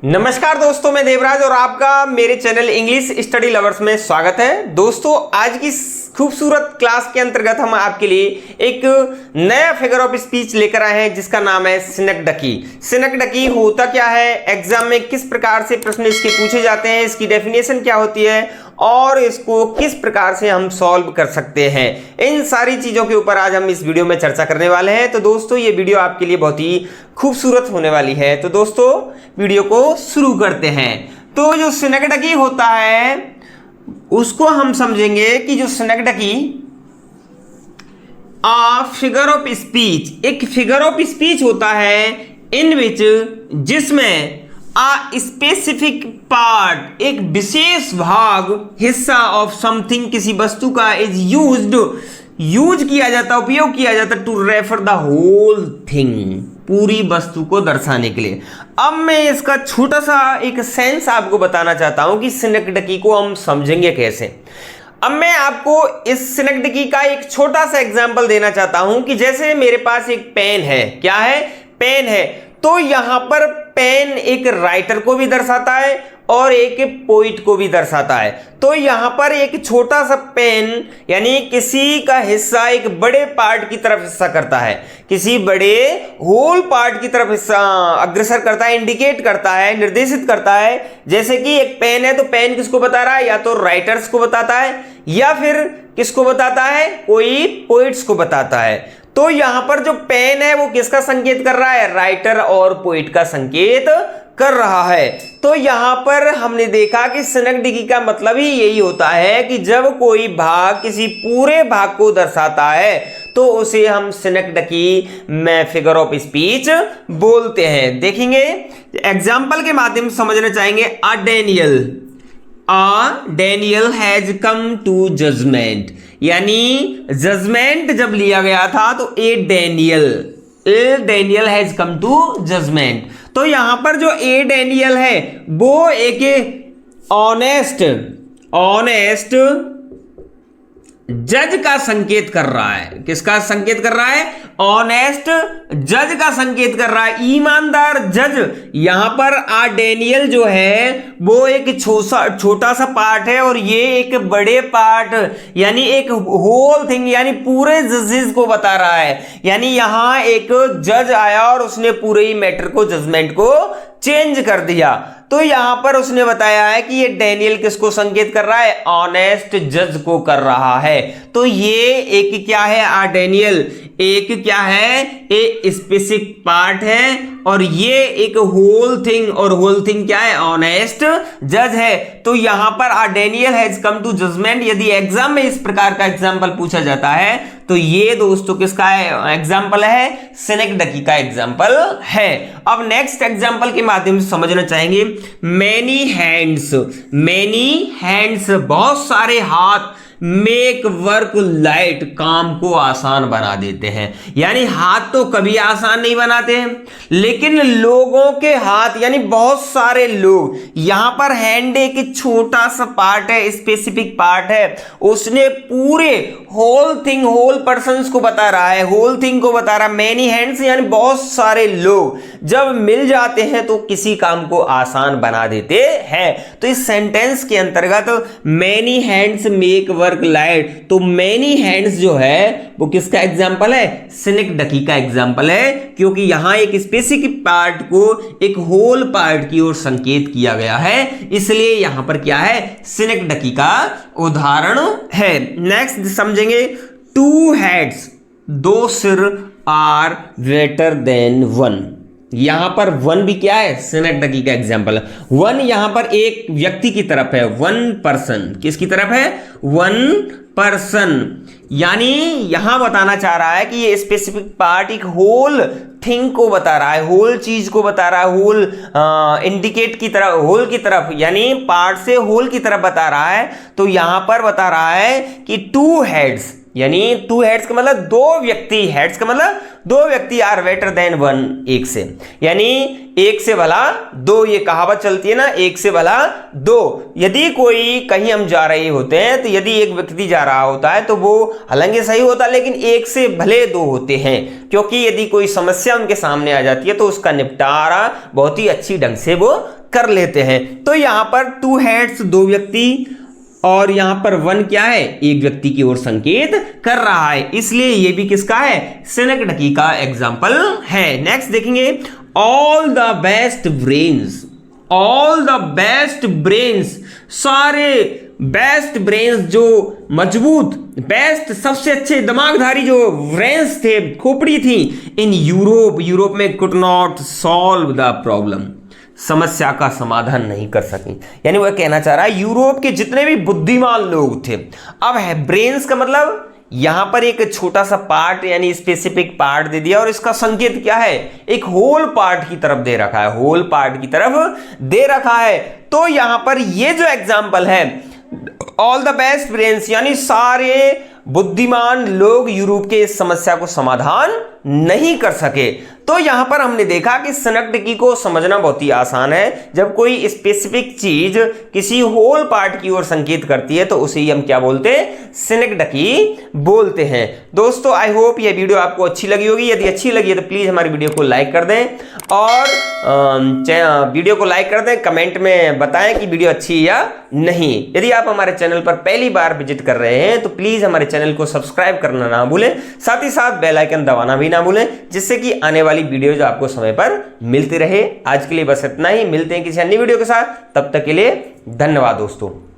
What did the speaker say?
नमस्कार दोस्तों, मैं देवराज और आपका मेरे चैनल इंग्लिश स्टडी लवर्स में स्वागत है। दोस्तों, आज की खूबसूरत क्लास के अंतर्गत हम आपके लिए एक नया फिगर ऑफ स्पीच लेकर आए हैं जिसका नाम है सिनकडकी। सिनकडकी होता क्या है, एग्जाम में किस प्रकार से प्रश्न इसके पूछे जाते हैं, इसकी डेफिनेशन क्या होती है और इसको किस प्रकार से हम सॉल्व कर सकते हैं, इन सारी चीज़ों के ऊपर आज हम इस वीडियो में चर्चा करने वाले हैं। तो दोस्तों, ये वीडियो आपके लिए बहुत ही खूबसूरत होने वाली है। तो दोस्तों, वीडियो को शुरू करते हैं। तो जो सिनकडकी होता है उसको हम समझेंगे कि जो सिनकडकी फिगर ऑफ स्पीच, एक फिगर ऑफ स्पीच होता है इन विच, जिसमें स्पेसिफिक पार्ट, एक विशेष भाग, हिस्सा ऑफ समथिंग, किसी वस्तु का इज यूज किया जाता, उपयोग किया जाता to refer the whole thing, पूरी वस्तु को दर्शाने के लिए। अब मैं इसका छोटा सा एक सेंस आपको बताना चाहता हूं कि सिनकडकी को हम समझेंगे कैसे। अब मैं आपको इस सिनकडकी का एक छोटा सा एग्जांपल देना चाहता हूं कि जैसे मेरे पास एक पेन है। क्या है? पेन है। तो यहां पर पेन एक राइटर को भी दर्शाता है और एक पोइट को भी दर्शाता है। तो यहां पर एक छोटा सा पेन यानी किसी का हिस्सा एक बड़े पार्ट की तरफ हिस्सा करता है, किसी बड़े होल पार्ट की तरफ हिस्सा अग्रसर करता है, इंडिकेट करता है, निर्देशित करता है। जैसे कि एक पेन है तो पेन किसको बता रहा है? या तो राइटर्स को बताता है या फिर किसको बताता है? कोई पोइट्स को बताता है। तो यहां पर जो पेन है वो किसका संकेत कर रहा है? राइटर और पोइट का संकेत कर रहा है। तो यहां पर हमने देखा कि सिनकडकी का मतलब ही यही होता है कि जब कोई भाग किसी पूरे भाग को दर्शाता है तो उसे हम सिनकडकी में फिगर ऑफ स्पीच बोलते हैं। देखेंगे एग्जाम्पल के माध्यम से समझना चाहेंगे। Daniel has come to judgement, यानी जजमेंट जब लिया गया था तो Daniel has come to judgement. तो यहां पर जो डेनियल है वो एक ऑनेस्ट जज का संकेत कर रहा है। किसका संकेत कर रहा है? ऑनेस्ट जज का संकेत कर रहा है, ईमानदार जज। यहां पर डेनियल जो है वो एक छोटा सा पार्ट है और ये एक बड़े पार्ट यानी एक होल थिंग यानी पूरे जजेस को बता रहा है। यानी यहां एक जज आया और उसने पूरे ही मैटर को, जजमेंट को चेंज कर दिया। तो यहां पर उसने बताया है कि ये डेनियल किसको संकेत कर रहा है? ऑनेस्ट जज को कर रहा है। तो ये एक क्या है? डेनियल एक क्या है? ए स्पेसिफिक पार्ट है और ये एक होल थिंग, और होल थिंग क्या है? ऑनेस्ट जज है। तो यहां पर Daniel has come to judgement, यदि एग्जाम में इस प्रकार का एग्जाम्पल पूछा जाता है तो ये दोस्तों किसका है? एग्जाम्पल है सिनकडकी का एग्जाम्पल है। अब नेक्स्ट एग्जाम्पल के माध्यम से समझना चाहेंगे। मैनी हैंड्स, बहुत सारे हाथ, मेक वर्क लाइट, काम को आसान बना देते हैं। यानी हाथ तो कभी आसान नहीं बनाते हैं, लेकिन लोगों के हाथ यानी बहुत सारे लोग, यहां पर हैंड एक छोटा सा पार्ट है, स्पेसिफिक पार्ट है, उसने पूरे होल थिंग, होल पर्सन्स को बता रहा है, होल थिंग को बता रहा है। मैनी हैंड्स यानी बहुत सारे लोग जब मिल जाते हैं तो किसी काम को आसान बना देते हैं। तो इस सेंटेंस के अंतर्गत many hands make work light, तो मैनी हैंड्स जो है वो किसका एग्जाम्पल है? सिनकडकी का एग्जाम्पल है, क्योंकि यहां एक स्पेसिफिक पार्ट को एक होल पार्ट की ओर संकेत किया गया है, इसलिए यहां पर क्या है? सिनकडकी का उदाहरण है। नेक्स्ट समझेंगे। टू हेड्स, दो सिर, आर ग्रेटर देन वन। यहां पर वन भी क्या है? सिनकडकी का एग्जाम्पल है। वन यहां पर एक व्यक्ति की तरफ है, वन पर्सन। किसकी तरफ है? One person. यानी यहां बताना चाह रहा है कि ये स्पेसिफिक पार्ट एक होल थिंग को बता रहा है, होल चीज को बता रहा है, होल इंडिकेट की तरफ, होल की तरफ यानी पार्ट से होल की तरफ बता रहा है। तो यहां पर बता रहा है कि टू हेड्स, यानी टू हेड्स का मतलब दो व्यक्ति, हेड्स का मतलब दो व्यक्ति, आर ग्रेटर देन वन, एक से, यानी एक से भला दो, ये कहावत चलती है ना, एक से भला दो। यदि कोई कहीं हम जा रहे होते हैं तो यदि एक व्यक्ति जा रहा होता है तो वो हालांकि सही होता है, लेकिन एक से भले दो होते हैं, क्योंकि यदि कोई समस्या उनके सामने आ जाती है तो उसका निपटारा बहुत ही अच्छी ढंग से वो कर लेते हैं। तो यहां पर टू हेड्स, दो व्यक्ति, और यहां पर वन क्या है, एक व्यक्ति की ओर संकेत कर रहा है, इसलिए ये भी किसका है, सिनेक्डकी का एग्जाम्पल है। नेक्स्ट देखेंगे, all the best brains, all the best brains, सारे बेस्ट ब्रेन्स, जो मजबूत, बेस्ट, सबसे अच्छे दिमागधारी जो ब्रेन्स थे, खोपड़ी थी, इन यूरोप, यूरोप में could not solve the problem, समस्या का समाधान नहीं कर सकी। यानी वह कहना चाह रहा है यूरोप के जितने भी बुद्धिमान लोग थे, अब है ब्रेन्स का मतलब यहां पर एक छोटा सा पार्ट यानी स्पेसिफिक पार्ट दे दिया, और इसका संकेत क्या है, एक होल पार्ट की तरफ दे रखा है, होल पार्ट की तरफ दे रखा है। तो यहां पर ये जो एग्जाम्पल है, ऑल द बेस्ट ब्रेन्स, यानी सारे बुद्धिमान लोग यूरोप के इस समस्या को समाधान नहीं कर सके। तो यहां पर हमने देखा कि सिनेक्डकी को समझना बहुत ही आसान है। जब कोई स्पेसिफिक चीज किसी होल पार्ट की ओर संकेत करती है तो उसे ही हम क्या बोलते हैं, सिनेक्डकी बोलते हैं। दोस्तों आई होप ये वीडियो आपको अच्छी लगी होगी। यदि अच्छी लगी है तो प्लीज हमारी वीडियो को लाइक कर दें, और वीडियो को लाइक कर दें, कमेंट में बताएं कि वीडियो अच्छी या नहीं। यदि आप हमारे चैनल पर पहली बार विजिट कर रहे हैं तो प्लीज हमारे चैनल को सब्सक्राइब करना ना भूलें, साथ ही साथ बेल आइकन दबाना भी ना भूलें, जिससे कि आने वाली वीडियोज आपको समय पर मिलती रहे। आज के लिए बस इतना ही, मिलते हैं किसी अन्य वीडियो के साथ, तब तक के लिए धन्यवाद दोस्तों।